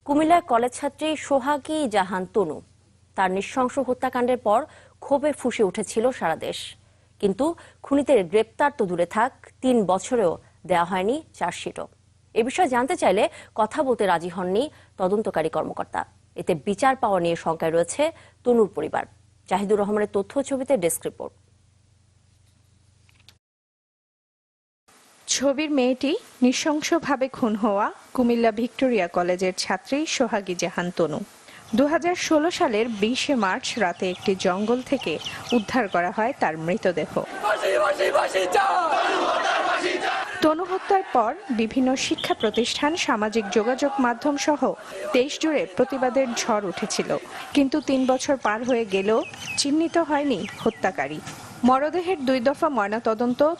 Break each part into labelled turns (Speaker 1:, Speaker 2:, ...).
Speaker 1: কুমিল্লার কলেজ ছাত্রী সোহাগী জাহান তনু তার নৃশংস হত্যাকাণ্ডের পর ক্ষোভে ফুঁসে উঠেছিল সারা দেশ। কিন্তু খুনিদের গ্রেপ্তার তো দূরে থাক, ৩ বছরেও দেওয়া হয়নি চার্জশিটও। এ বিষয়ে জানতে চাইলে কথা বলতে রাজি হননি তদন্তকারী কর্মকর্তা। এতে বিচার পাওয়া নিয়ে শঙ্কায় রয়েছে তনুর পরিবার। জাহিদুর রহমানের তথ্য ছবিতে ডেস্ক রিপোর্ট।
Speaker 2: ছবির মেয়েটি নৃশংসভাবে খুন হওয়া কুমিল্লা ভিক্টোরিয়া কলেজের ছাত্রী সোহাগী জাহান তনু। 2016 সালের 20 মার্চ রাতে একটি জঙ্গল থেকে উদ্ধার করা হয় তার মৃতদেহ। তনু হত্যার পর বিভিন্ন শিক্ষা প্রতিষ্ঠান, সামাজিক যোগাযোগ মাধ্যম সহ দেশ জুড়ে প্রতিবাদের ঝড় উঠেছিল। কিন্তু 3 বছর পার হয়ে গেলেও চিহ্নিত হয়নি হত্যাকারী। মরদেহের 2 দফা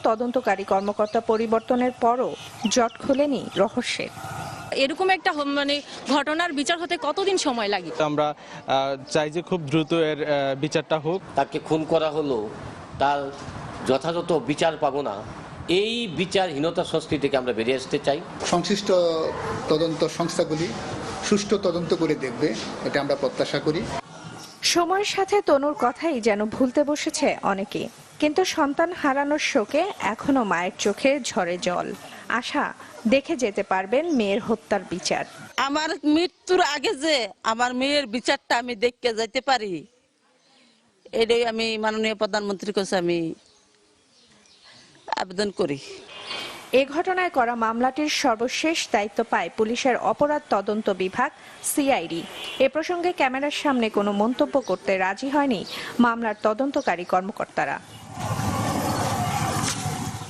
Speaker 2: তদন্তকারী কর্মকর্তা পরিবর্তনের পরও জট খোলেনি রহস্যের।
Speaker 3: এরকম একটা ঘটনার বিচার হতে কতদিন সময় লাগে?
Speaker 4: আমরা চাই যে খুব দ্রুত এর বিচারটা হোক।
Speaker 5: তাকে খুন করা হলো, তার যথাযথ বিচার পাবো না, এই বিচারহীনতা সংস্কৃতি থেকে আমরা বেরিয়ে আসতে চাই।
Speaker 6: সংশ্লিষ্ট তদন্ত সংস্থাগুলি সুষ্ঠু তদন্ত করে দেখবে, এটা আমরা প্রত্যাশা করি।
Speaker 2: সময়ের সাথে তনুর কথাই যেন ভুলতে বসেছে অনেকে, কিন্তু সন্তান হারানোর শোকে এখনো মায়ের চোখে ঝরে জল। আশা দেখে যেতে পারবেন মেয়ের হত্যার বিচার।
Speaker 7: আমার মৃত্যুর আগে যে আমার মেয়ের বিচারটা আমি দেখতে যেতে পারি, এটাই আমি মাননীয় প্রধানমন্ত্রীর কাছে আমি আবেদন করি।
Speaker 2: এ ঘটনায় করা মামলাটির সর্বশেষ দায়িত্ব পায় পুলিশের অপরাধ তদন্ত বিভাগ সিআইডি। এ প্রসঙ্গে ক্যামেরার সামনে কোনো মন্তব্য করতে রাজি হয়নি মামলার তদন্তকারী কর্মকর্তারা।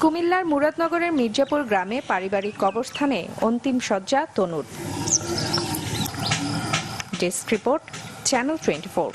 Speaker 2: কুমিল্লার মুরাদনগরের মির্জাপুর গ্রামে পারিবারিক কবরস্থানে অন্তিম শয্যা তনুর। Desk report, channel 24।